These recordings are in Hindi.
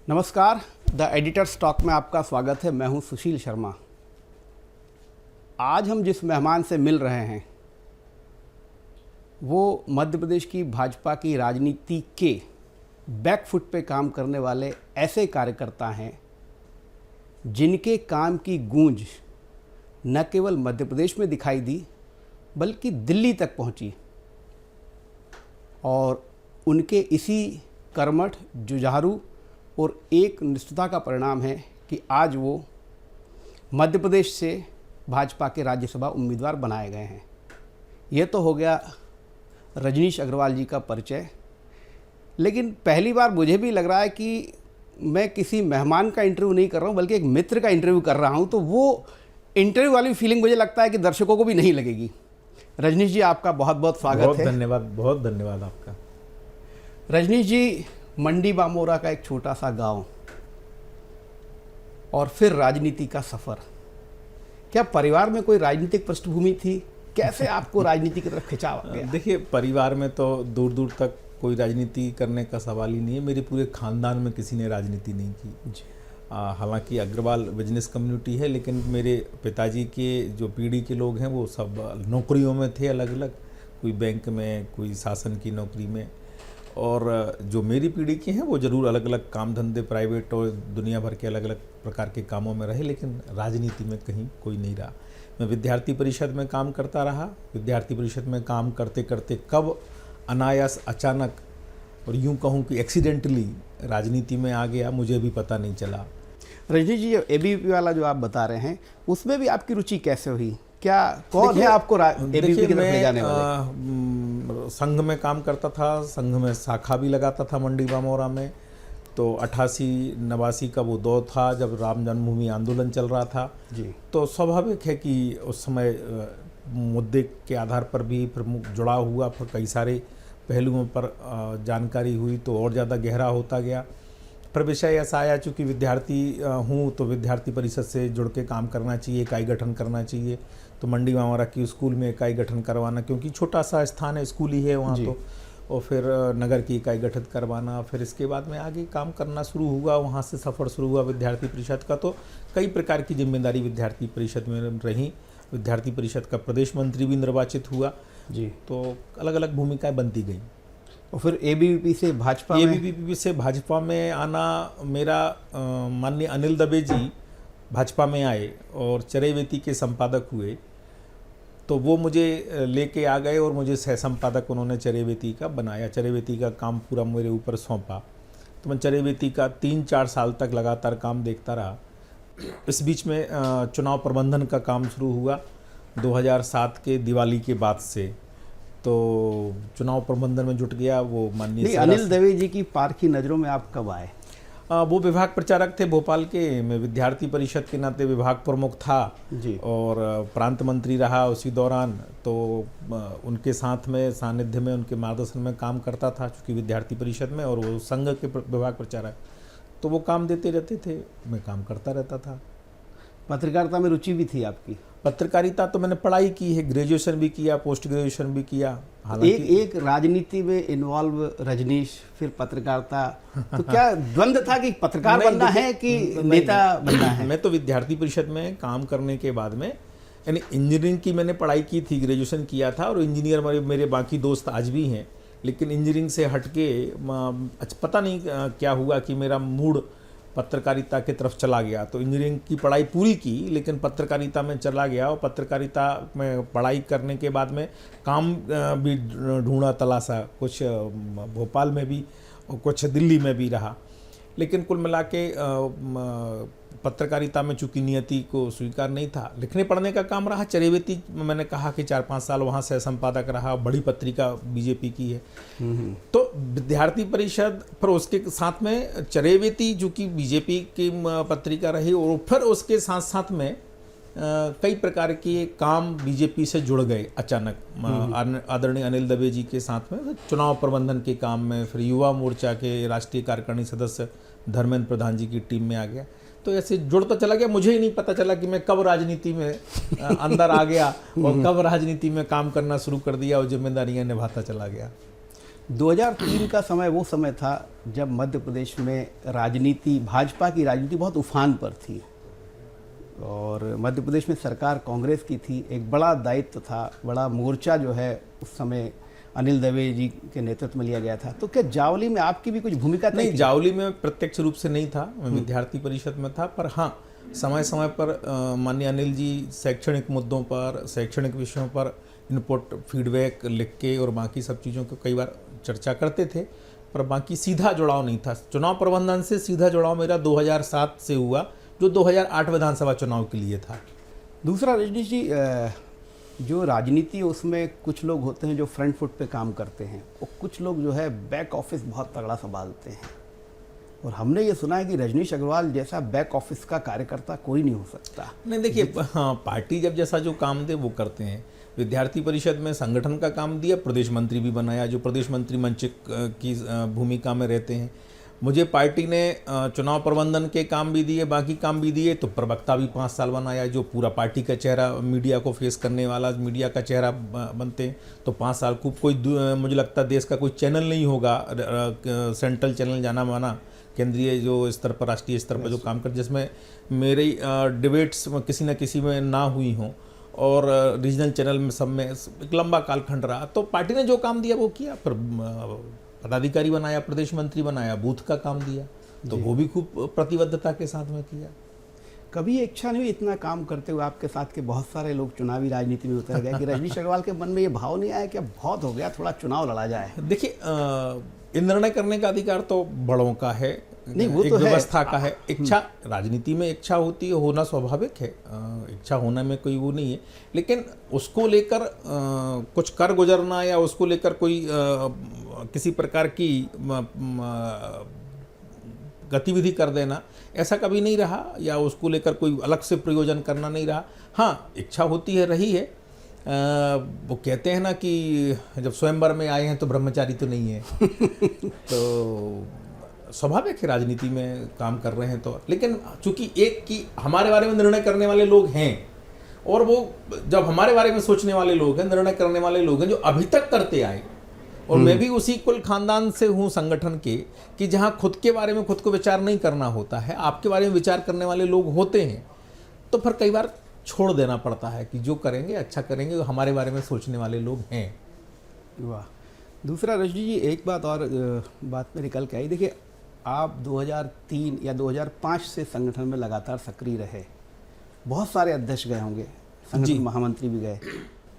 नमस्कार, द एडिटर्स टॉक में आपका स्वागत है। मैं हूं सुशील शर्मा। आज हम जिस मेहमान से मिल रहे हैं वो मध्य प्रदेश की भाजपा की राजनीति के बैकफुट पे काम करने वाले ऐसे कार्यकर्ता हैं जिनके काम की गूंज न केवल मध्य प्रदेश में दिखाई दी बल्कि दिल्ली तक पहुंची। और उनके इसी कर्मठ, जुझारू और एक निष्ठता का परिणाम है कि आज वो मध्य प्रदेश से भाजपा के राज्यसभा उम्मीदवार बनाए गए हैं। ये तो हो गया रजनीश अग्रवाल जी का परिचय, लेकिन पहली बार मुझे भी लग रहा है कि मैं किसी मेहमान का इंटरव्यू नहीं कर रहा हूँ बल्कि एक मित्र का इंटरव्यू कर रहा हूँ। तो वो इंटरव्यू वाली फीलिंग मुझे लगता है कि दर्शकों को भी नहीं लगेगी। रजनीश जी, आपका बहुत बहुत स्वागत है। धन्यवाद, बहुत धन्यवाद आपका। रजनीश जी, मंडी बामोरा का एक छोटा सा गांव और फिर राजनीति का सफ़र। क्या परिवार में कोई राजनीतिक पृष्ठभूमि थी? कैसे आपको राजनीति की तरफ खिंचाव गया? देखिए, परिवार में तो दूर दूर तक कोई राजनीति करने का सवाल ही नहीं है। मेरे पूरे खानदान में किसी ने राजनीति नहीं की। हालांकि अग्रवाल बिजनेस कम्युनिटी है, लेकिन मेरे पिताजी के जो पीढ़ी के लोग हैं वो सब नौकरियों में थे अलग अलग, कोई बैंक में, कोई शासन की नौकरी में। और जो मेरी पीढ़ी के हैं वो ज़रूर अलग अलग काम धंधे, प्राइवेट और दुनिया भर के अलग अलग प्रकार के कामों में रहे, लेकिन राजनीति में कहीं कोई नहीं रहा। मैं विद्यार्थी परिषद में काम करता रहा। विद्यार्थी परिषद में काम करते करते कब अनायास, अचानक और यूं कहूं कि एक्सीडेंटली राजनीति में आ गया, मुझे भी पता नहीं चला। रजनीश जी, एबीवीपी वाला जो आप बता रहे हैं उसमें भी आपकी रुचि कैसे हुई? क्या कौन है आपको एबीवीपी की तरफ ले जाने वाले? संघ में काम करता था, संघ में शाखा भी लगाता था मंडी बामोरा में। तो 88-89 का वो दौर था जब राम जन्मभूमि आंदोलन चल रहा था जी। तो स्वाभाविक है कि उस समय मुद्दे के आधार पर भी प्रमुख जुड़ा हुआ, फिर कई सारे पहलुओं पर जानकारी हुई तो और ज़्यादा गहरा होता गया। पर विषय ऐसा आया, चूँकि विद्यार्थी हूँ तो विद्यार्थी परिषद से जुड़ के काम करना चाहिए, इकाई गठन करना चाहिए। तो मंडी बामोरा की स्कूल में इकाई गठन करवाना, क्योंकि छोटा सा स्थान है, स्कूल ही है वहाँ तो, और फिर नगर की इकाई गठित करवाना। फिर इसके बाद में आगे काम करना शुरू हुआ, वहाँ से सफ़र शुरू हुआ विद्यार्थी परिषद का। तो कई प्रकार की जिम्मेदारी विद्यार्थी परिषद में रही। विद्यार्थी परिषद का प्रदेश मंत्री भी निर्वाचित हुआ जी। तो अलग अलग भूमिकाएँ बनती गई। और फिर एबीवीपी से भाजपा में आना, मेरा माननीय अनिल दवे जी भाजपा में आए और चरैवेती के संपादक हुए। तो वो मुझे लेके आ गए और मुझे सह संपादक उन्होंने चरैवेती का बनाया। चरैवेती का काम पूरा मेरे ऊपर सौंपा। तो मैं चरैवेती का 3-4 साल तक लगातार काम देखता रहा। इस बीच में चुनाव प्रबंधन का काम शुरू हुआ 2007 के दिवाली के बाद से। तो चुनाव प्रबंधन में जुट गया। वो माननीय अनिल दवे जी की पारखी नज़रों में आप कब आए? वो विभाग प्रचारक थे भोपाल के। मैं विद्यार्थी परिषद के नाते विभाग प्रमुख था जी। और प्रांत मंत्री रहा उसी दौरान। तो उनके साथ में, सानिध्य में, उनके मार्गदर्शन में काम करता था, चूँकि विद्यार्थी परिषद में, और वो संघ के विभाग प्रचारक। तो वो काम देते रहते थे, मैं काम करता रहता था। पत्रकारिता में रुचि भी थी आपकी? पत्रकारिता तो मैंने पढ़ाई की है, ग्रेजुएशन भी किया, पोस्ट ग्रेजुएशन भी किया। हालांकि एक राजनीति में इन्वॉल्व रजनीश, फिर पत्रकारिता, तो क्या द्वंद्व था कि पत्रकार बनना है कि नेता बनना है? मैं तो विद्यार्थी परिषद में काम करने के बाद में, यानी इंजीनियरिंग की मैंने पढ़ाई की थी, ग्रेजुएशन किया था, और इंजीनियर मेरे बाकी दोस्त आज भी हैं। लेकिन इंजीनियरिंग से हट के पता नहीं क्या हुआ कि मेरा मूड पत्रकारिता की तरफ चला गया। तो इंजीनियरिंग की पढ़ाई पूरी की, लेकिन पत्रकारिता में चला गया। और पत्रकारिता में पढ़ाई करने के बाद में काम भी ढूंढा, तलाशा, कुछ भोपाल में भी और कुछ दिल्ली में भी रहा। लेकिन कुल मिला के पत्रकारिता में चूँकि नियति को स्वीकार नहीं था, लिखने पढ़ने का काम रहा। चरैवेती मैंने कहा कि 4-5 साल वहाँ सह संपादक रहा। बड़ी पत्रिका बीजेपी की है। तो विद्यार्थी परिषद, फिर उसके साथ में चरैवेती जो कि बीजेपी की पत्रिका रही, और फिर उसके साथ साथ में कई प्रकार के काम बीजेपी से जुड़ गए अचानक। आदरणीय अनिल दवे जी के साथ में चुनाव प्रबंधन के काम में, फिर युवा मोर्चा के राष्ट्रीय कार्यकारिणी सदस्य धर्मेंद्र प्रधान जी की टीम में आ गया। तो ऐसे जुड़ता चला गया। मुझे ही नहीं पता चला कि मैं कब राजनीति में अंदर आ गया और कब राजनीति में काम करना शुरू कर दिया और जिम्मेदारियां निभाता चला गया। 2003 का समय वो समय था जब मध्य प्रदेश में राजनीति, भाजपा की राजनीति बहुत उफान पर थी और मध्य प्रदेश में सरकार कांग्रेस की थी। एक बड़ा दायित्व था, बड़ा मोर्चा जो है उस समय अनिल दवे जी के नेतृत्व में लिया गया था। तो क्या जावली में आपकी भी कुछ भूमिका थी? नहीं, जावली में प्रत्यक्ष रूप से नहीं था, मैं विद्यार्थी परिषद में था, पर हाँ समय समय पर माननीय अनिल जी शैक्षणिक मुद्दों पर, शैक्षणिक विषयों पर इनपुट, फीडबैक लिख के और बाकी सब चीज़ों को कई बार चर्चा करते थे, पर बाकी सीधा जुड़ाव नहीं था। चुनाव प्रबंधन से सीधा जुड़ाव मेरा 2007 से हुआ, जो 2008 विधानसभा चुनाव के लिए था। दूसरा रजनीश जी, जो राजनीति है उसमें कुछ लोग होते हैं जो फ्रंट फुट पे काम करते हैं और कुछ लोग जो है बैक ऑफिस बहुत तगड़ा संभालते हैं, और हमने ये सुना है कि रजनीश अग्रवाल जैसा बैक ऑफिस का कार्यकर्ता कोई नहीं हो सकता। नहीं देखिए, हाँ पार्टी जब जैसा जो काम दे वो करते हैं। विद्यार्थी परिषद में संगठन का काम दिया, प्रदेश मंत्री भी बनाया, जो प्रदेश मंत्री मंच की भूमिका में रहते हैं। मुझे पार्टी ने चुनाव प्रबंधन के काम भी दिए, बाकी काम भी दिए, तो प्रवक्ता भी 5 साल बनाया, जो पूरा पार्टी का चेहरा, मीडिया को फेस करने वाला, मीडिया का चेहरा बनते हैं। तो 5 साल खूब, कोई मुझे लगता है देश का कोई चैनल नहीं होगा, सेंट्रल चैनल जाना माना, केंद्रीय जो स्तर पर, राष्ट्रीय स्तर पर जो काम कर, जिसमें मेरी डिबेट्स किसी न किसी में ना हुई हों, और रीजनल चैनल में सब में एक लंबा कालखंड रहा। तो पार्टी ने जो काम दिया वो किया, फिर पदाधिकारी बनाया, प्रदेश मंत्री बनाया, बूथ का काम दिया, तो वो भी खूब प्रतिबद्धता के साथ में किया। कभी इच्छा नहीं हुई इतना काम करते हुए आपके साथ के बहुत सारे लोग चुनावी राजनीति में उतर गए कि रजनीश अग्रवाल के मन में ये भाव नहीं आया कि अब बहुत हो गया, थोड़ा चुनाव लड़ा जाए? देखिए, निर्णय करने का अधिकार तो बड़ों का है, नहीं वो एक तो व्यवस्था का है। इच्छा, राजनीति में इच्छा होती है, होना स्वाभाविक है, इच्छा होने में कोई वो नहीं है, लेकिन उसको लेकर कुछ कर गुजरना या उसको लेकर कोई किसी प्रकार की गतिविधि कर देना, ऐसा कभी नहीं रहा, या उसको लेकर कोई अलग से प्रयोजन करना नहीं रहा। हाँ, इच्छा होती है, रही है। वो कहते हैं ना कि जब स्वयंवर में आए हैं तो ब्रह्मचारी तो नहीं है तो स्वाभाविक है राजनीति में काम कर रहे हैं तो, लेकिन चूंकि एक कि हमारे बारे में निर्णय करने वाले लोग हैं, और वो जब हमारे बारे में सोचने वाले लोग हैं, निर्णय करने वाले लोग हैं, जो अभी तक करते आए, और मैं भी उसी कुल खानदान से हूँ संगठन के, कि जहाँ खुद के बारे में खुद को विचार नहीं करना होता है, आपके बारे में विचार करने वाले लोग होते हैं, तो फिर कई बार छोड़ देना पड़ता है कि जो करेंगे अच्छा करेंगे, जो हमारे बारे में सोचने वाले लोग हैं। वाह। दूसरा रजनी जी, एक बात और बात में निकल के आई। देखिए, आप 2003 या 2005 से संगठन में लगातार सक्रिय रहे, बहुत सारे अध्यक्ष गए होंगे, संगठन महामंत्री भी गए,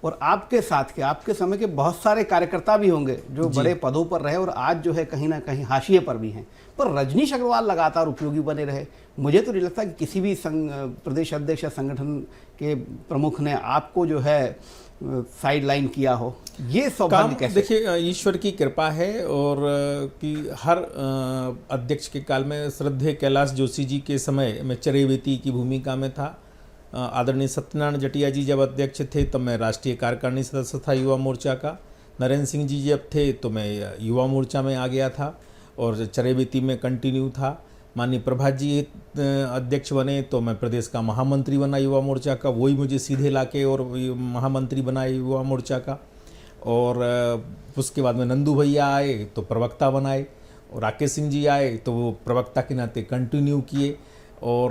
और आपके साथ के, आपके समय के बहुत सारे कार्यकर्ता भी होंगे जो बड़े पदों पर रहे और आज जो है कहीं ना कहीं हाशिए पर भी हैं, पर रजनीश अग्रवाल लगातार उपयोगी बने रहे। मुझे तो नहीं लगता कि किसी भी प्रदेश अध्यक्ष या संगठन के प्रमुख ने आपको जो है साइड लाइन किया हो। ये सौभाग्य कैसे? देखिए, ईश्वर की कृपा है, और कि हर अध्यक्ष के काल में, श्रद्धेय कैलाश जोशी जी के समय मैं चरेवेती की भूमिका में था। आदरणीय सत्यनारायण जटिया जी जब अध्यक्ष थे तब मैं राष्ट्रीय कार्यकारिणी सदस्य था युवा मोर्चा का। नरेंद्र सिंह जी जब थे तो मैं युवा मोर्चा में आ गया था और चरेवेती में कंटिन्यू था। माननीय प्रभात जी अध्यक्ष बने तो मैं प्रदेश का महामंत्री बना युवा मोर्चा का, वही मुझे सीधे लाके और महामंत्री बनाए युवा मोर्चा का। और उसके बाद में नंदू भैया आए तो प्रवक्ता बनाए, और राकेश सिंह जी आए तो वो प्रवक्ता के नाते कंटिन्यू किए, और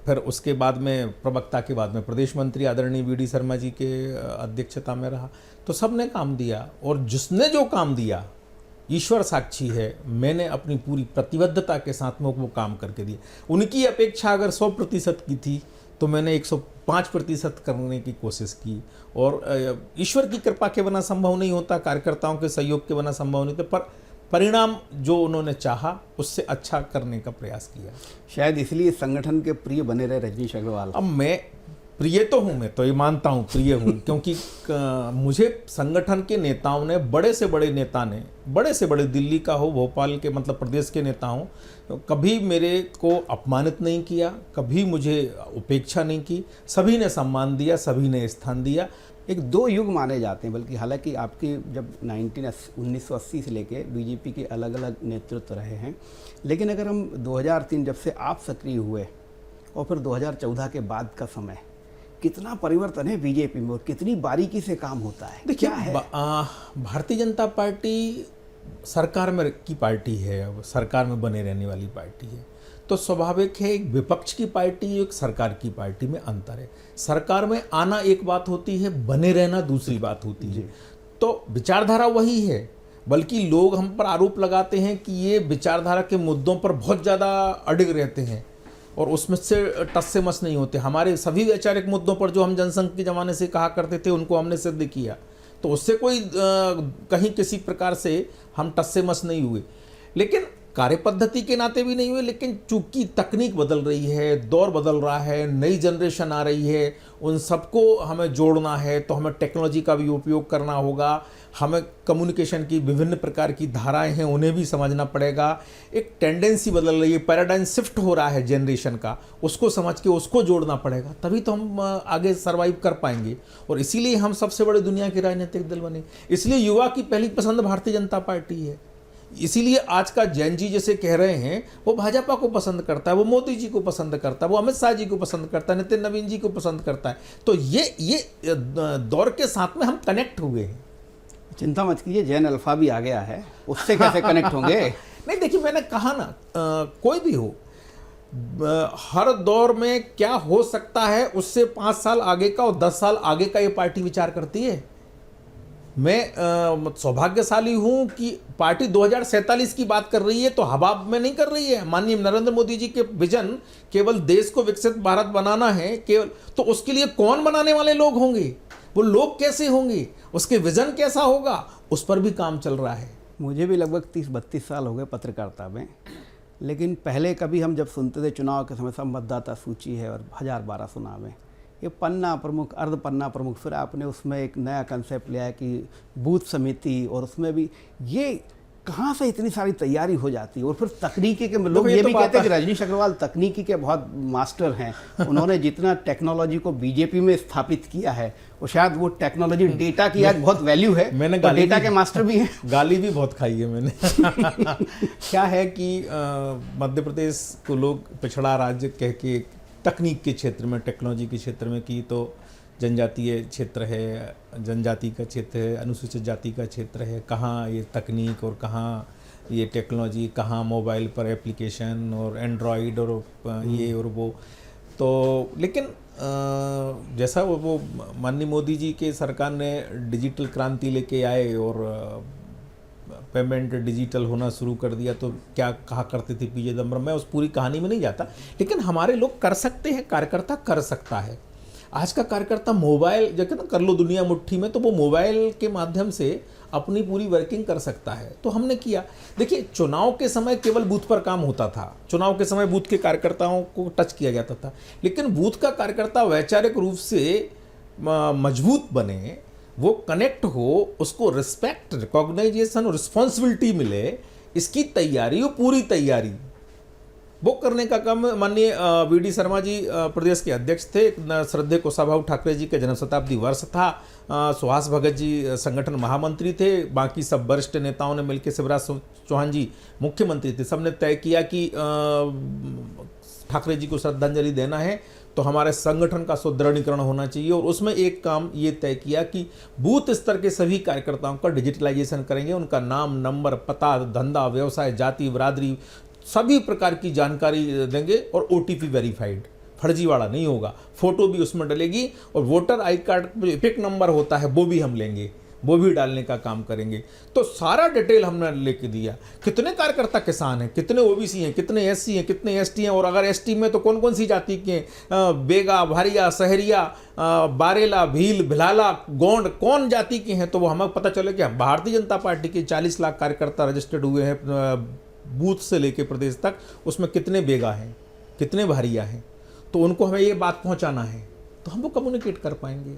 फिर उसके बाद में प्रवक्ता के बाद में प्रदेश मंत्री आदरणीय वी डी शर्मा जी के अध्यक्षता में रहा। तो सबने काम दिया, और जिसने जो काम दिया ईश्वर साक्षी है, मैंने अपनी पूरी प्रतिबद्धता के साथ में वो काम करके दिया। उनकी अपेक्षा अगर 100% की थी तो मैंने 105% करने की कोशिश की, और ईश्वर की कृपा के बिना संभव नहीं होता, कार्यकर्ताओं के सहयोग के बिना संभव नहीं होता, पर परिणाम जो उन्होंने चाहा उससे अच्छा करने का प्रयास किया। शायद इसलिए संगठन के प्रिय बने रहे रजनीश अग्रवाल। अब मैं प्रिय तो हूँ, मैं तो ये मानता हूँ प्रिय हूँ, क्योंकि मुझे संगठन के नेताओं ने, बड़े से बड़े नेता ने, बड़े से बड़े दिल्ली का हो, भोपाल के मतलब प्रदेश के नेता हों, तो कभी मेरे को अपमानित नहीं किया, कभी मुझे उपेक्षा नहीं की, सभी ने सम्मान दिया, सभी ने स्थान दिया। एक दो युग माने जाते हैं, बल्कि हालांकि आपके जब 1980 से लेके बीजेपी के अलग अलग नेतृत्व रहे हैं, लेकिन अगर हम 2003 जब से आप सक्रिय हुए और फिर 2014 के बाद का समय, कितना परिवर्तन है बीजेपी में और कितनी बारीकी से काम होता है? देखिए, क्या है? भारतीय जनता पार्टी सरकार में की पार्टी है, अब सरकार में बने रहने वाली पार्टी है, तो स्वाभाविक है एक विपक्ष की पार्टी एक सरकार की पार्टी में अंतर है। सरकार में आना एक बात होती है, बने रहना दूसरी बात होती है। तो विचारधारा वही है, बल्कि लोग हम पर आरोप लगाते हैं कि ये विचारधारा के मुद्दों पर बहुत ज़्यादा अड़िग रहते हैं और उसमें से टस से मस नहीं होते। हमारे सभी वैचारिक मुद्दों पर जो हम जनसंघ के ज़माने से कहा करते थे उनको हमने सिद्ध किया, तो उससे कोई कहीं किसी प्रकार से हम टस से मस नहीं हुए, लेकिन कार्य पद्धति के नाते भी नहीं हुए। लेकिन चूंकि तकनीक बदल रही है, दौर बदल रहा है, नई जनरेशन आ रही है, उन सबको हमें जोड़ना है, तो हमें टेक्नोलॉजी का भी उपयोग करना होगा। हमें कम्युनिकेशन की विभिन्न प्रकार की धाराएं हैं उन्हें भी समझना पड़ेगा। एक टेंडेंसी बदल रही है, पैराडाइम शिफ्ट हो रहा है जनरेशन का, उसको समझ के उसको जोड़ना पड़ेगा, तभी तो हम आगे सर्वाइव कर पाएंगे। और इसीलिए हम सबसे बड़े दुनिया के राजनीतिक दल बने। इसलिए युवा की पहली पसंद भारतीय जनता पार्टी है। इसीलिए आज का जैन जी जैसे कह रहे हैं, वो भाजपा को पसंद करता है, वो मोदी जी को पसंद करता है, वो अमित शाह जी को पसंद करता है, नितिन नवीन जी को पसंद करता है। तो ये दौर के साथ में हम कनेक्ट हुए हैं। चिंता मत कीजिए, जैन अल्फा भी आ गया है, उससे कैसे कनेक्ट होंगे? नहीं, देखिए, मैंने कहा ना, कोई भी हो, हर दौर में क्या हो सकता है उससे 5 साल आगे का और 10 साल आगे का ये पार्टी विचार करती है। मैं सौभाग्यशाली हूं कि पार्टी 2047 की बात कर रही है, तो हवा में नहीं कर रही है। माननीय नरेंद्र मोदी जी के विजन केवल देश को विकसित भारत बनाना है केवल, तो उसके लिए कौन बनाने वाले लोग होंगे, वो लोग कैसे होंगे, उसके विजन कैसा होगा, उस पर भी काम चल रहा है। मुझे भी लगभग 30-32 साल हो गए पत्रकारिता में, लेकिन पहले कभी हम जब सुनते थे चुनाव के समय सब मतदाता सूची है और 1012 चुनाव में, ये पन्ना प्रमुख, अर्ध पन्ना प्रमुख, फिर आपने उसमें एक नया कंसेप्ट लिया है कि बूथ समिति, और उसमें भी ये कहाँ से इतनी सारी तैयारी हो जाती है? और फिर तकनीकी के लोग ये भी कहते हैं कि रजनीश अग्रवाल तकनीकी के बहुत मास्टर हैं, उन्होंने जितना टेक्नोलॉजी को बीजेपी में स्थापित किया है, वो शायद वो टेक्नोलॉजी डेटा की आज बहुत वैल्यू है, मैंने तो डेटा के मास्टर भी हैं। गाली भी बहुत खाई है मैंने। क्या है कि मध्य प्रदेश को लोग पिछड़ा राज्य कह के तकनीक के क्षेत्र में, टेक्नोलॉजी के क्षेत्र में की, तो जनजातीय क्षेत्र है, जनजाति का क्षेत्र है, अनुसूचित जाति का क्षेत्र है, कहाँ ये तकनीक और कहाँ ये टेक्नोलॉजी, कहाँ मोबाइल पर एप्लीकेशन और एंड्रॉयड और ये और वो। तो लेकिन जैसा वो माननीय मोदी जी के सरकार ने डिजिटल क्रांति लेके आए और पेमेंट डिजिटल होना शुरू कर दिया, तो क्या कहा करते थे पीजे दम्बरम, मैं उस पूरी कहानी में नहीं जाता, लेकिन हमारे लोग कर सकते हैं, कार्यकर्ता कर सकता है। आज का कार्यकर्ता मोबाइल जो कहते ना, कर लो दुनिया मुट्ठी में, तो वो मोबाइल के माध्यम से अपनी पूरी वर्किंग कर सकता है। तो हमने किया। देखिए, चुनाव के समय केवल बूथ पर काम होता था, चुनाव के समय बूथ के कार्यकर्ताओं को टच किया जाता था, लेकिन बूथ का कार्यकर्ता वैचारिक रूप से मजबूत बने, वो कनेक्ट हो, उसको रिस्पेक्ट, रिकॉग्नाइजेशन और रिस्पॉन्सिबिलिटी मिले, इसकी तैयारी, वो पूरी तैयारी वो करने का काम माननीय वीडी शर्मा जी प्रदेश के अध्यक्ष थे। श्रद्धेय कुशाभाऊ ठाकरे जी का जन्म शताब्दी वर्ष था। सुहास भगत जी संगठन महामंत्री थे। बाकी सब वरिष्ठ नेताओं ने मिलकर, शिवराज चौहान जी मुख्यमंत्री थे, सबने तय किया कि ठाकरे जी को श्रद्धांजलि देना है तो हमारे संगठन का सुदृढ़ीकरण होना चाहिए। और उसमें एक काम ये तय किया कि बूथ स्तर के सभी कार्यकर्ताओं का डिजिटलाइजेशन करेंगे, उनका नाम, नंबर, पता, धंधा, व्यवसाय, जाति, बरादरी, सभी प्रकार की जानकारी देंगे और OTP वेरीफाइड, फर्जीवाड़ा नहीं होगा, फोटो भी उसमें डलेगी और वोटर आई कार्ड जो इपिक नंबर होता है वो भी हम लेंगे, वो भी डालने का काम करेंगे। तो सारा डिटेल हमने लेके दिया। कितने कार्यकर्ता किसान हैं, कितने OBC हैं, कितने SC हैं, कितने ST हैं, और अगर ST में तो कौन कौन सी जाति के हैं, बेगा, भारिया, सहरिया, बारेला, भील, भिलाला, गोंड, कौन जाति के हैं, तो वो हमें पता चले कि भारतीय जनता पार्टी के 40 लाख कार्यकर्ता रजिस्टर्ड हुए हैं बूथ से लेके प्रदेश तक, उसमें कितने बेगा हैं, कितने भारिया हैं, तो उनको हमें ये बात पहुंचाना है, तो हम वो कम्युनिकेट कर पाएंगे।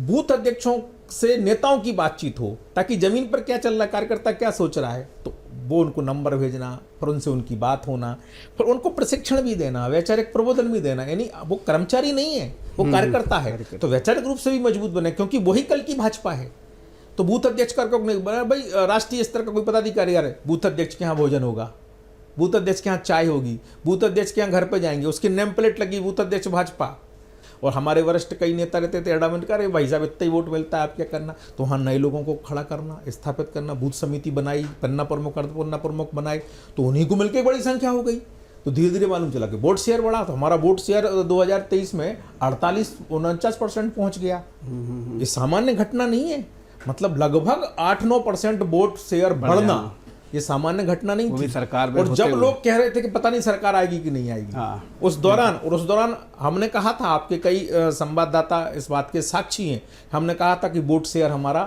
बूथ अध्यक्षों से नेताओं की बातचीत हो, ताकि जमीन पर क्या चल रहा है, कार्यकर्ता क्या सोच रहा है, तो वो उनको नंबर भेजना, फिर उनसे उनकी बात होना, फिर उनको प्रशिक्षण भी देना, वैचारिक प्रबोधन भी देना। यानी वो कर्मचारी नहीं है, वो कार्यकर्ता है, तो वैचारिक रूप से भी मजबूत बने, क्योंकि वही कल की भाजपा है। तो बूथ अध्यक्ष का नहीं बना भाई, राष्ट्रीय स्तर का कोई पदाधिकारी आ रहे, बूथ अध्यक्ष के यहाँ भोजन होगा, बूथ अध्यक्ष के यहाँ चाय होगी, बूथ अध्यक्ष के यहाँ घर पे जाएंगे, उसकी नेम प्लेट लगी बूथ अध्यक्ष भाजपा, और हमारे वरिष्ठ कई नेता रहते थे एडमेंट कर, अरे भाई साहब इतना ही वोट मिलता है, आप क्या करना। तो वहाँ नए लोगों को खड़ा करना, स्थापित करना, बूथ समिति बनाई, पन्ना प्रमुख अर्ध पन्ना प्रमुख बनाए, तो उन्हीं को मिलकर बड़ी संख्या हो गई। तो धीरे धीरे मालूम चला कि वोट शेयर बढ़ा, तो हमारा वोट शेयर 2023 में 48-49% पहुंच गया। ये सामान्य घटना नहीं है, मतलब लगभग 8-9% वोट शेयर बढ़ना ये सामान्य घटना नहीं थी। सरकार में और जब लोग कह रहे थे कि पता नहीं सरकार आएगी कि नहीं आएगी, उस दौरान हमने कहा था, आपके कई संवाददाता इस बात के साक्षी हैं, हमने कहा था कि वोट शेयर हमारा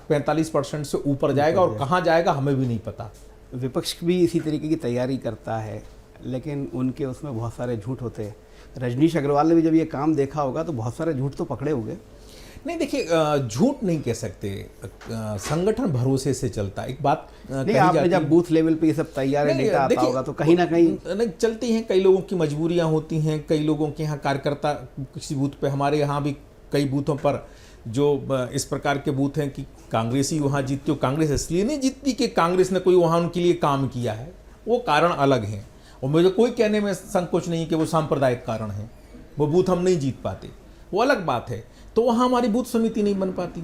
45% से ऊपर जाएगा, और कहाँ जाएगा हमें भी नहीं पता। विपक्ष भी इसी तरीके की तैयारी करता है, लेकिन उनके उसमें बहुत सारे झूठ होते हैं। रजनीश अग्रवाल ने भी जब ये काम देखा होगा तो बहुत सारे झूठ तो पकड़े होंगे। नहीं देखिए, झूठ नहीं कह सकते, संगठन भरोसे से चलता है। एक बात नहीं, आपने जब बूथ लेवल पे ये सब तैयारी डेटा आता होगा तो कहीं ना कहीं नहीं चलती हैं। कई लोगों की मजबूरियां होती हैं, कई लोगों के यहाँ कार्यकर्ता किसी बूथ पे, हमारे यहाँ भी कई बूथों पर जो इस प्रकार के बूथ हैं कि कांग्रेसी वहाँ जीतती हो। कांग्रेस इसलिए नहीं जीतती कि कांग्रेस ने कोई वहाँ उनके लिए काम किया है, वो कारण अलग हैं, और मुझे कोई कहने में संकोच नहीं कि वो सांप्रदायिक कारण हैं, वो बूथ हम नहीं जीत पाते, वो अलग बात है। तो वहाँ हमारी बूथ समिति नहीं बन पाती,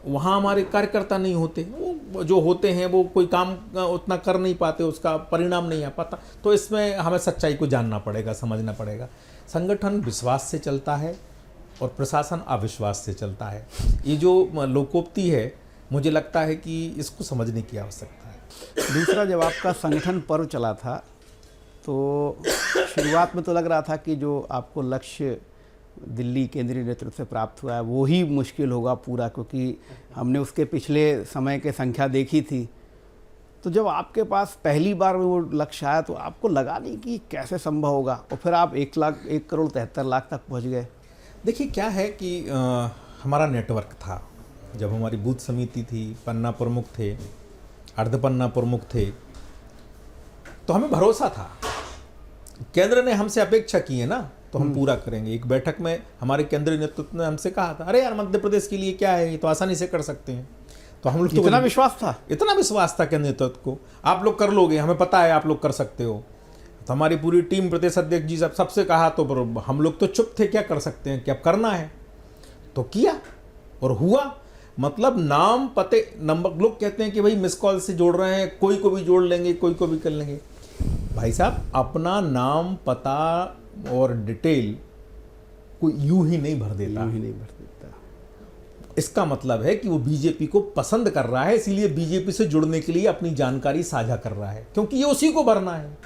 वहाँ हमारे कार्यकर्ता नहीं होते, वो जो होते हैं वो कोई काम उतना कर नहीं पाते, उसका परिणाम नहीं आ पाता। तो इसमें हमें सच्चाई को जानना पड़ेगा, समझना पड़ेगा। संगठन विश्वास से चलता है और प्रशासन अविश्वास से चलता है। ये जो लोकोक्ति है, मुझे लगता है कि इसको समझने की आवश्यकता है। दूसरा, जब आपका संगठन पर्व चला था तो शुरुआत में तो लग रहा था कि जो आपको लक्ष्य दिल्ली केंद्रीय नेतृत्व से प्राप्त हुआ है वो ही मुश्किल होगा पूरा, क्योंकि हमने उसके पिछले समय के संख्या देखी थी। तो जब आपके पास पहली बार वो लक्ष्य आया तो आपको लगा नहीं कि कैसे संभव होगा, और फिर आप 1,73,00,000 तक पहुंच गए। देखिए क्या है कि हमारा नेटवर्क था, जब हमारी बूथ समिति थी, पन्ना प्रमुख थे, अर्धपन्ना प्रमुख थे, तो हमें भरोसा था। केंद्र ने हमसे अपेक्षा की है ना, तो हम पूरा करेंगे। एक बैठक में हमारे केंद्रीय नेतृत्व ने हमसे कहा था, अरे यार मध्य प्रदेश के लिए क्या है, ये तो आसानी से कर सकते हैं। तो हम लोग इतना विश्वास था, इतना विश्वास था केंद्रीय नेतृत्व को, आप लोग कर लोगे, हमें पता है आप लोग कर सकते हो। तो हमारी पूरी टीम, प्रदेश अध्यक्ष जी सबसे कहा, तो हम लोग तो चुप थे, क्या कर सकते हैं, क्या करना है, तो किया और हुआ। मतलब नाम पते नंबर, लोग कहते हैं कि भाई मिस कॉल से जोड़ रहे हैं, कोई को भी जोड़ लेंगे, कोई को भी कर लेंगे। भाई साहब, अपना नाम पता और डिटेल कोई यूं ही नहीं भर देता, इसका मतलब है कि वो बीजेपी को पसंद कर रहा है, इसीलिए बीजेपी से जुड़ने के लिए अपनी जानकारी साझा कर रहा है, क्योंकि ये उसी को भरना है।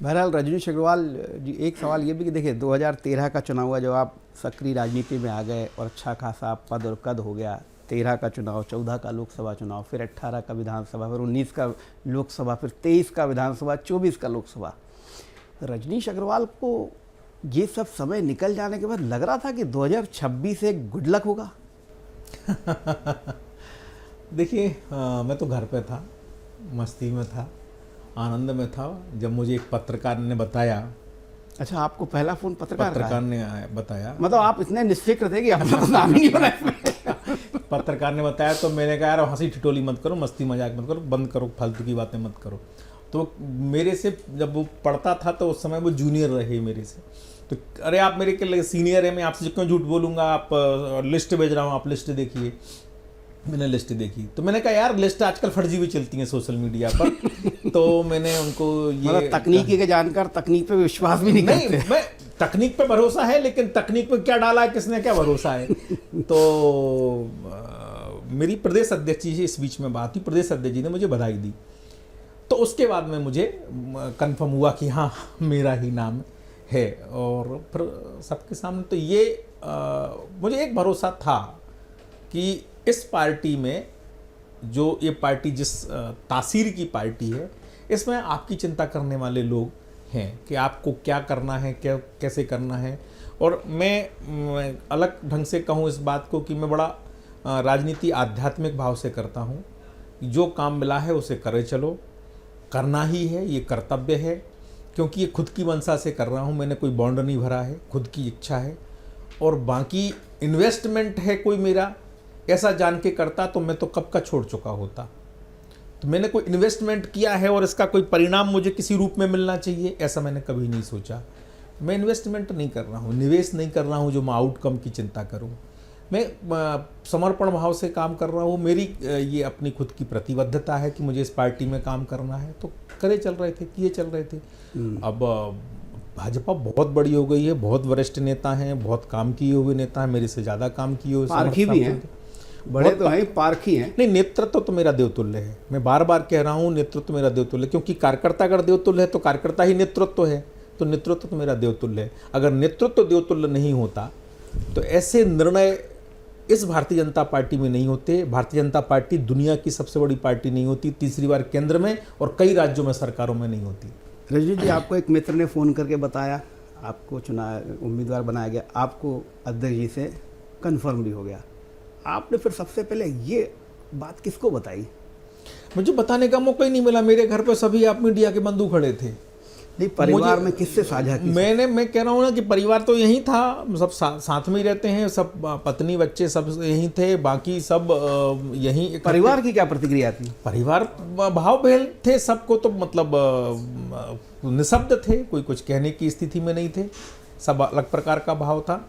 बहरहाल रजनीश अग्रवाल जी, एक सवाल ये भी कि देखिए 2013 का चुनाव हुआ, जब आप सक्रिय राजनीति में आ गए और अच्छा खासा पद और कद हो गया। 13 का चुनाव, 14 का लोकसभा चुनाव, फिर 18 का विधानसभा, फिर 19 का लोकसभा, फिर 23 का विधानसभा, 24 का लोकसभा। रजनीश अग्रवाल को ये सब समय निकल जाने के बाद लग रहा था कि 2026 एक गुड लक होगा। देखिए, मैं तो घर पे था, मस्ती में था, आनंद में था, जब मुझे एक पत्रकार ने बताया। अच्छा, आपको पहला फोन पत्रकार ने बताया? मतलब आप इतने निश्चित थे कि अपना तो नाम ही नहीं बना। पत्रकार ने बताया तो मैंने कहा यार हंसी ठिठोली मत करो, मस्ती मजाक मत करो, बंद करो, फालतू की बातें मत करो। तो मेरे से जब वो पढ़ता था तो उस समय वो जूनियर रहे मेरे से, तो अरे आप मेरे के सीनियर है, मैं आपसे क्यों झूठ बोलूँगा, आप लिस्ट भेज रहा हूँ, आप लिस्ट देखिए। मैंने लिस्ट देखी तो मैंने कहा यार लिस्ट आजकल फर्जी भी चलती हैं सोशल मीडिया पर। तो मैंने उनको ये मतलब तकनीकी के जानकार तकनीक पे विश्वास भी नहीं करते। मैं तकनीक पे भरोसा है, लेकिन तकनीक पे क्या डाला है, किसने क्या भरोसा है। तो मेरी प्रदेश अध्यक्ष जी से इस बीच में बात हुई, प्रदेश अध्यक्ष जी ने मुझे बधाई दी। तो उसके बाद में मुझे कंफर्म हुआ कि हाँ मेरा ही नाम है, और फिर सबके सामने तो ये मुझे एक भरोसा था कि इस पार्टी में, जो ये पार्टी जिस तासीर की पार्टी है, इसमें आपकी चिंता करने वाले लोग हैं कि आपको क्या करना है, क्या कैसे करना है। और मैं अलग ढंग से कहूँ इस बात को कि मैं बड़ा राजनीति आध्यात्मिक भाव से करता हूँ। जो काम मिला है उसे करे चलो, करना ही है, ये कर्तव्य है, क्योंकि ये खुद की मंशा से कर रहा हूँ, मैंने कोई बॉन्ड नहीं भरा है, खुद की इच्छा है। और बाकी इन्वेस्टमेंट है कोई मेरा, ऐसा जान के करता तो मैं तो कब का छोड़ चुका होता। तो मैंने कोई इन्वेस्टमेंट किया है और इसका कोई परिणाम मुझे किसी रूप में मिलना चाहिए, ऐसा मैंने कभी नहीं सोचा। मैं इन्वेस्टमेंट नहीं कर रहा हूँ, निवेश नहीं कर रहा हूँ जो मैं आउटकम की चिंता करूँ। मैं समर्पण भाव से काम कर रहा हूँ। मेरी ये अपनी खुद की प्रतिबद्धता है कि मुझे इस पार्टी में काम करना है, तो करे चल रहे थे, किए चल रहे थे। अब भाजपा बहुत बड़ी हो गई है, बहुत वरिष्ठ नेता हैं, बहुत काम किए हुए नेता हैं, मेरे से ज़्यादा काम किए हुए पारखी भी हैं, बड़े तो हैं, पारखी हैं। नहीं, नेतृत्व तो मेरा देवतुल्य है। मैं बार बार कह रहा हूँ नेतृत्व मेरा देवतुल्य, क्योंकि कार्यकर्ता अगर देवतुल्य है तो कार्यकर्ता ही नेतृत्व है, तो नेतृत्व तो मेरा देवतुल्य है। अगर नेतृत्व देवतुल्य नहीं होता तो ऐसे निर्णय इस भारतीय जनता पार्टी में नहीं होते। भारतीय जनता पार्टी दुनिया की सबसे बड़ी पार्टी नहीं होती, तीसरी बार केंद्र में और कई राज्यों में सरकारों में नहीं होती। रजनी जी, आपको एक मित्र ने फ़ोन करके बताया, आपको उम्मीदवार बनाया गया, आपको अध्यक्ष जी से कंफर्म भी हो गया। आपने फिर सबसे पहले ये बात किसको बताई? मुझे बताने का मौका ही नहीं मिला। मेरे घर पर सभी आप मीडिया के बंधु खड़े थे। नहीं, परिवार में किससे साझा की? मैं कह रहा हूँ ना कि परिवार तो यहीं था, सब साथ में ही रहते हैं, सब पत्नी बच्चे सब यहीं थे, बाकी सब यहीं। परिवार की क्या प्रतिक्रिया थी? परिवार भाव भेल थे सबको, तो मतलब निशब्द थे, कोई कुछ कहने की स्थिति में नहीं थे, सब अलग प्रकार का भाव था।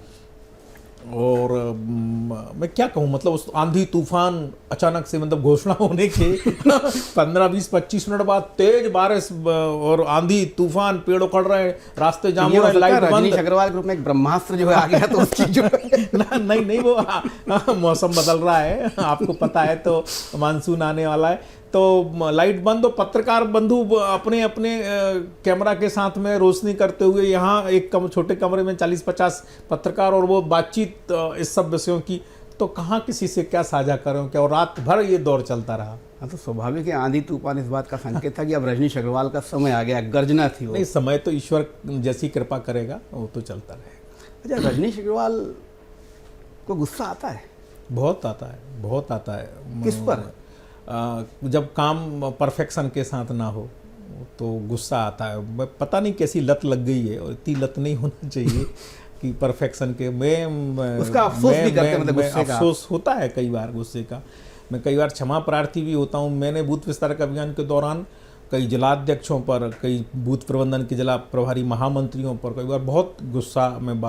और मैं क्या कहूँ, मतलब उस आंधी तूफान अचानक से, मतलब घोषणा होने के 15-20-25 मिनट बाद तेज बारिश और आंधी तूफान, पेड़ उखड़ रहे, रास्ते जाम हो रहे, लाइट बंद। रजनीश अग्रवाल ग्रुप में एक ब्रह्मास्त्र जो है आ गया, तो उसकी जो नहीं वो मौसम बदल रहा है, आपको पता है, तो मानसून आने वाला है, तो लाइट बंद, और पत्रकार बंधु अपने अपने कैमरा के साथ में रोशनी करते हुए, यहाँ एक छोटे कमरे में 40-50 पत्रकार, और वो बातचीत इस सब विषयों की, तो कहाँ किसी से क्या साझा करें क्या, और रात भर ये दौर चलता रहा। हाँ, तो स्वाभाविक है, आंधी तूफान इस बात का संकेत था कि अब रजनीश अग्रवाल का समय आ गया, गर्जना थी वो। नहीं, समय तो ईश्वर जैसी कृपा करेगा वो तो चलता रहेगा। अच्छा, रजनीश अग्रवाल को गुस्सा आता है? बहुत आता है, बहुत आता है। किस पर? जब काम परफेक्शन के साथ ना हो तो गुस्सा आता है। पता नहीं कैसी लत लग गई है, और इतनी लत नहीं होना चाहिए कि परफेक्शन के। उसका अफसोस भी करते हैं, मतलब गुस्से का अफसोस होता है कई बार गुस्से का। मैं कई बार क्षमा प्रार्थी भी होता हूँ। मैंने बूथ विस्तारक अभियान के दौरान कई जिलाध्यक्षों पर, कई बूथ प्रबंधन के जिला प्रभारी महामंत्रियों पर कई बार बहुत गुस्से में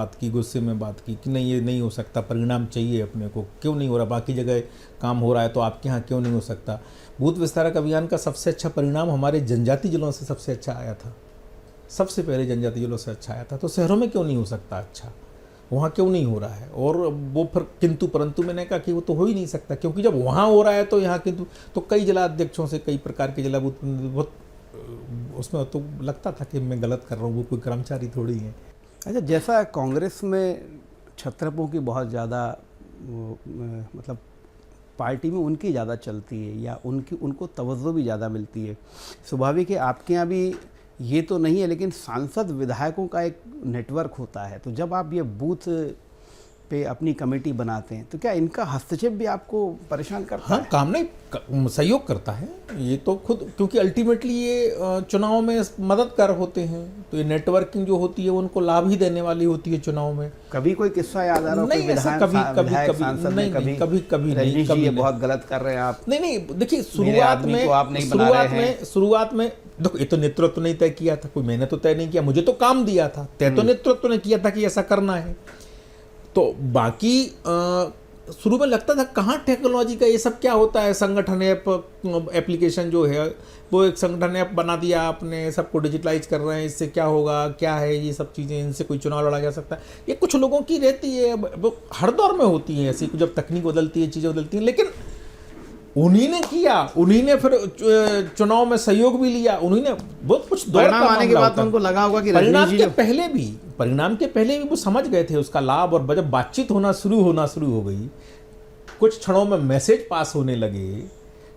बात की कि नहीं, ये नहीं हो सकता, परिणाम चाहिए अपने को, क्यों नहीं हो रहा, बाकी जगह काम हो रहा है तो आपके यहाँ क्यों नहीं हो सकता। बूथ विस्तारक अभियान का सबसे अच्छा परिणाम हमारे जनजाति जिलों से सबसे अच्छा आया था, सबसे पहले जनजाति जिलों से अच्छा आया था। तो शहरों में क्यों नहीं हो सकता अच्छा, वहाँ क्यों नहीं हो रहा है? और वो फिर किंतु परंतु मैंने कहा कि वो तो हो ही नहीं सकता, क्योंकि जब वहाँ हो रहा है तो यहाँ किंतु। तो कई जिला अध्यक्षों से, कई प्रकार के जिला बूथ, बहुत उसमें तो लगता था कि मैं गलत कर रहा हूँ, वो कोई कर्मचारी थोड़ी है। अच्छा, जैसा कांग्रेस में छत्रपों की बहुत ज़्यादा मतलब पार्टी में उनकी ज़्यादा चलती है, या उनको तवज्जो भी ज़्यादा मिलती है, स्वाभाविक है आपके यहाँ भी ये तो नहीं है, लेकिन सांसद विधायकों का एक नेटवर्क होता है। तो जब आप ये बूथ पे अपनी कमेटी बनाते हैं, तो क्या इनका हस्तक्षेप भी आपको परेशान करता है? काम नहीं, सहयोग करता है ये तो खुद, क्योंकि अल्टीमेटली ये चुनाव में मददगार होते हैं। तो ये नेटवर्किंग जो होती है उनको लाभ ही देने वाली होती है चुनाव में। कभी कोई किस्सा याद आ रहा हो? नहीं, ऐसा कभी ये बहुत गलत कर रहे हैं आप? नहीं, देखिए, शुरुआत में देखो, ये तो नेतृत्व ने तय किया था, कोई मैंने तो तय नहीं किया, मुझे तो काम दिया था, तय तो नेतृत्व ने किया था कि ऐसा करना है। तो बाकी शुरू में लगता था कहाँ टेक्नोलॉजी का ये सब क्या होता है, संगठन ऐप एप्लीकेशन जो है वो एक संगठन ऐप बना दिया आपने, सबको डिजिटलाइज कर रहे हैं, इससे क्या होगा, क्या है ये सब चीज़ें, इनसे कोई चुनाव लड़ा जा सकता है। ये कुछ लोगों की रहती है, वो हर दौर में होती है ऐसी, जब तकनीक बदलती है, चीज़ें बदलती हैं। लेकिन उन्हीं ने किया, उन्हीं ने फिर चुनाव में सहयोग भी लिया, उन्हीं ने बहुत कुछ दौर का आने के बाद तो उनको लगा होगा कि परिणाम के पहले भी वो समझ गए थे उसका लाभ। और जब बातचीत होना शुरू हो गई, कुछ क्षणों में मैसेज पास होने लगे,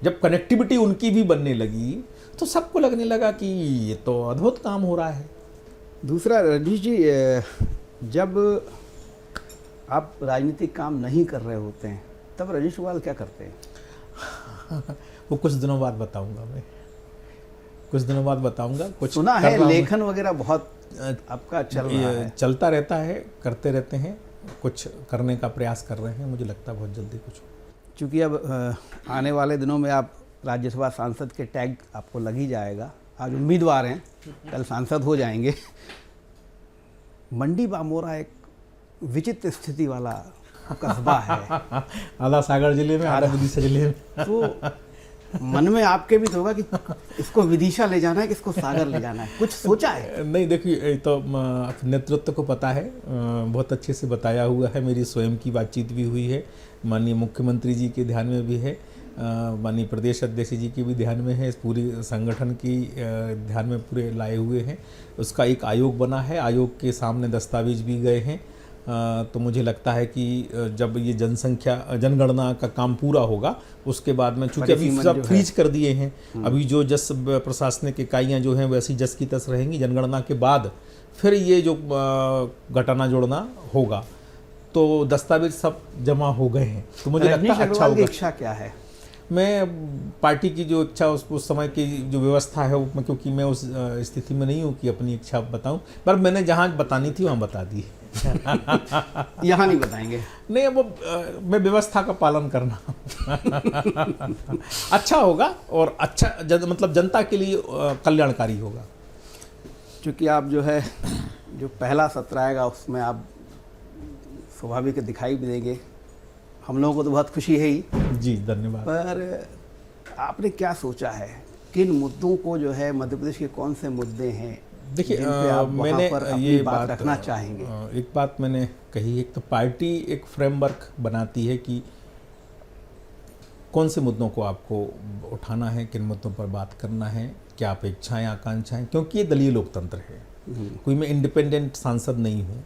जब कनेक्टिविटी उनकी भी बनने लगी, तो सबको लगने लगा कि ये तो अद्भुत काम हो रहा है। दूसरा, रजनीश जी, जब आप राजनीतिक काम नहीं कर रहे होते हैं तब रजनीश अग्रवाल क्या करते हैं? वो कुछ दिनों बाद बताऊंगा, मैं कुछ दिनों बाद बताऊंगा। कुछ सुना है लेखन वगैरह बहुत आपका चल रहा है? चलता रहता है, करते रहते हैं, कुछ करने का प्रयास कर रहे हैं, मुझे लगता है बहुत जल्दी कुछ। चूँकि अब आने वाले दिनों में आप राज्यसभा सांसद के टैग आपको लग ही जाएगा, आज उम्मीदवार हैं, कल सांसद हो जाएंगे, मंडी बामोरा एक विचित्र स्थिति वाला कस्बा है। आधा सागर जिले में, आधा विदिशा जिले में। तो मन में आपके भी तो होगा कि इसको विदिशा ले जाना है कि इसको सागर ले जाना है, कुछ सोचा है? नहीं, देखिए ये तो नेतृत्व को पता है, बहुत अच्छे से बताया हुआ है। मेरी स्वयं की बातचीत भी हुई है, माननीय मुख्यमंत्री जी के ध्यान में भी है, माननीय प्रदेश अध्यक्ष जी के भी ध्यान में है, इस पूरी संगठन की ध्यान में पूरे लाए हुए हैं। उसका एक आयोग बना है, आयोग के सामने दस्तावेज भी गए हैं। तो मुझे लगता है कि जब ये जनगणना का काम पूरा होगा उसके बाद में, चूंकि अभी सब फ्रीज कर दिए हैं, अभी जो जस प्रशासनिक इकाइयाँ जो हैं वैसी जस की तस रहेंगी। जनगणना के बाद फिर ये जो घटाना जोड़ना होगा, तो दस्तावेज सब जमा हो गए हैं। तो मुझे लगता है अच्छा होगा। इच्छा क्या है? मैं पार्टी की जो इच्छा उस समय की जो व्यवस्था है, क्योंकि मैं उस स्थिति में नहीं हूँ कि अपनी इच्छा बताऊं, पर मैंने जहाँ बतानी थी वहाँ बता दी। यहाँ नहीं बताएंगे? नहीं, वो मैं व्यवस्था का पालन करना अच्छा होगा और अच्छा मतलब जनता के लिए कल्याणकारी होगा। क्योंकि आप जो है जो पहला सत्र आएगा उसमें आप स्वाभाविक दिखाई भी देंगे, हम लोगों को तो बहुत खुशी है ही। जी, धन्यवाद। पर आपने क्या सोचा है, किन मुद्दों को जो है, मध्य प्रदेश के कौन से मुद्दे हैं देखिए, मैंने ये बात रखना चाहेंगे? एक बात मैंने कही, एक तो पार्टी एक फ्रेमवर्क बनाती है कि कौन से मुद्दों को आपको उठाना है, किन मुद्दों पर बात करना है, क्या अपेक्षाएं आकांक्षाएं, क्योंकि ये दलीय लोकतंत्र है, कोई मैं इंडिपेंडेंट सांसद नहीं हूँ।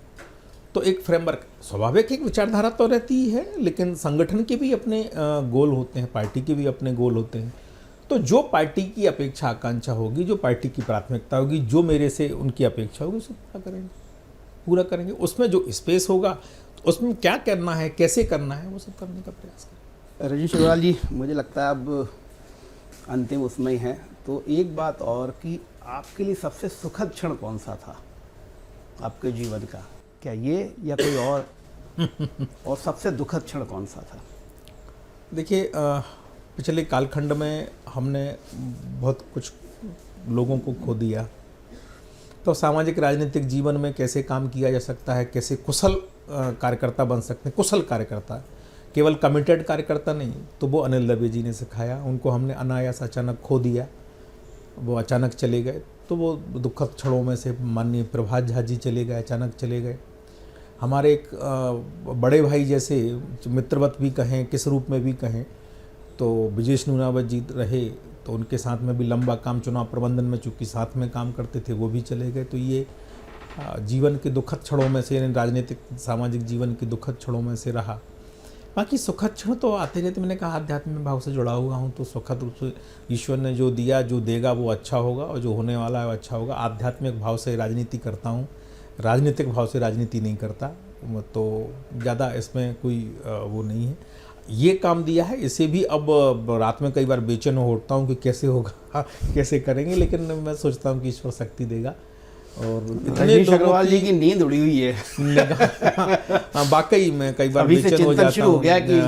तो एक फ्रेमवर्क, स्वाभाविक एक विचारधारा तो रहती ही है, लेकिन संगठन के भी अपने गोल होते हैं, पार्टी के भी अपने गोल होते हैं। तो जो पार्टी की अपेक्षा आकांक्षा होगी, जो पार्टी की प्राथमिकता होगी, जो मेरे से उनकी अपेक्षा होगी, उसे पूरा करेंगे। उसमें जो स्पेस होगा, उसमें क्या करना है, कैसे करना है, वो सब करने का प्रयास करेंगे। रजनीश अग्रवाल जी, मुझे लगता है अब अंतिम उसमें ही है, तो एक बात और कि आपके लिए सबसे सुखद क्षण कौन सा था आपके जीवन का? क्या ये या कोई और सबसे दुखद क्षण कौन सा था? देखिए, पिछले कालखंड में हमने बहुत कुछ लोगों को खो दिया। तो सामाजिक राजनीतिक जीवन में कैसे काम किया जा सकता है, कैसे कुशल कार्यकर्ता बन सकते हैं, कुशल कार्यकर्ता, केवल कमिटेड कार्यकर्ता नहीं, तो वो अनिल दवे जी ने सिखाया। उनको हमने अनायास अचानक खो दिया, वो अचानक चले गए। तो वो दुखद क्षणों में से माननीय प्रभात झा जी चले गए, अचानक चले गए। हमारे एक बड़े भाई जैसे, मित्रवत भी कहें, किस रूप में भी कहें, तो विजेश नूनावत जी रहे, तो उनके साथ में भी लंबा काम, चुनाव प्रबंधन में चूँकि साथ में काम करते थे, वो भी चले गए। तो ये जीवन के दुखद क्षणों में से, राजनीतिक सामाजिक जीवन के दुखद क्षणों में से रहा। बाकी सुखद क्षण तो आते रहते। मैंने कहा आध्यात्मिक भाव से जुड़ा हुआ हूँ, तो सुखद रूप से ईश्वर ने जो दिया, जो देगा वो अच्छा होगा, और जो होने वाला है वो अच्छा होगा। आध्यात्मिक भाव से राजनीति करता हूँ, राजनीतिक भाव से राजनीति नहीं करता, तो ज़्यादा इसमें कोई वो नहीं है। ये काम दिया है, इसे भी अब रात में कई बार बेचैन होता हूँ कि कैसे होगा, कैसे करेंगे, लेकिन मैं सोचता हूँ कि ईश्वर शक्ति देगा। और रजनीश अग्रवाल जी की नींद उड़ी हुई है। वाकई में कई बार बेचैन हो जाता हूँ कि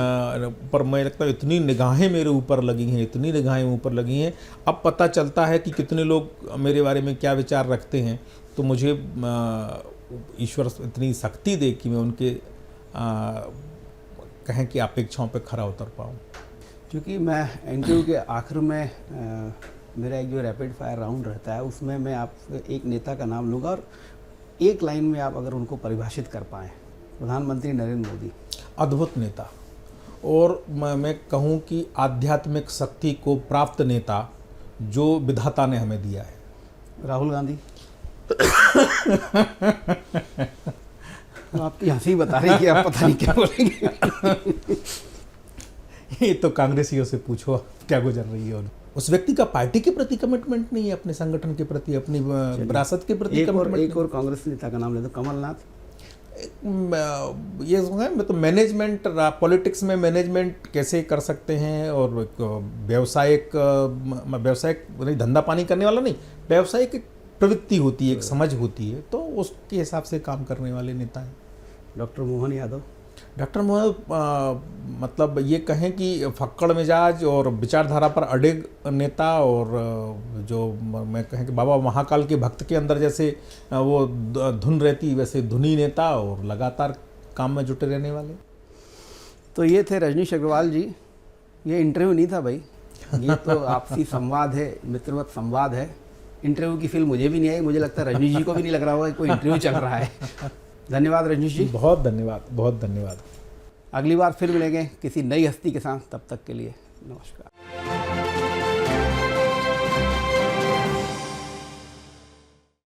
पर मैं लगता है इतनी निगाहें मेरे ऊपर लगी हैं, इतनी निगाहें ऊपर लगी हैं। अब पता चलता है कि कितने लोग मेरे बारे में क्या विचार रखते हैं। तो मुझे ईश्वर इतनी शक्ति दे कि मैं उनके कहें कि अपेक्षाओं पे खरा उतर पाऊँ। क्योंकि मैं इंटरव्यू के आखिर में मेरा एक जो रैपिड फायर राउंड रहता है, उसमें मैं आप एक नेता का नाम लूँगा और एक लाइन में आप अगर उनको परिभाषित कर पाएँ। प्रधानमंत्री नरेंद्र मोदी अद्भुत नेता, और मैं कहूँ कि आध्यात्मिक शक्ति को प्राप्त नेता जो विधाता ने हमें दिया है। राहुल गांधी आपकी हंसी बता रही है कि आप पता नहीं क्या बोलेंगे। ये तो कांग्रेसियों से पूछो क्या गुजर रही है। उस व्यक्ति का पार्टी के प्रति कमिटमेंट नहीं है, अपने संगठन के प्रति, अपनी विरासत के प्रति कमिटमेंट। एक और कांग्रेस नेता का नाम ले दो, कमलनाथ। ये मैं तो मैनेजमेंट, पॉलिटिक्स में मैनेजमेंट कैसे कर सकते हैं, और व्यावसायिक नहीं, धंधा पानी करने वाला नहीं, व्यावसायिक एक प्रवृत्ति होती है, एक समझ होती है, तो उसके हिसाब से काम करने वाले नेता हैं। डॉक्टर मोहन यादव। डॉक्टर मोहम्मद, मतलब ये कहें कि फक्कड़ मिजाज और विचारधारा पर अडिग नेता, और जो मैं कहें कि बाबा महाकाल के भक्त के अंदर जैसे वो धुन रहती, वैसे धुनी नेता और लगातार काम में जुटे रहने वाले। तो ये थे रजनीश अग्रवाल जी। ये इंटरव्यू नहीं था भाई, ये तो आपसी संवाद है, मित्रवत संवाद है। इंटरव्यू की फील मुझे भी नहीं आई, मुझे लगता है रजनीश जी को भी नहीं लग रहा होगा कि कोई इंटरव्यू चल रहा है। धन्यवाद रजनीश जी, बहुत धन्यवाद, बहुत धन्यवाद। अगली बार फिर मिलेंगे किसी नई हस्ती के साथ, तब तक के लिए नमस्कार।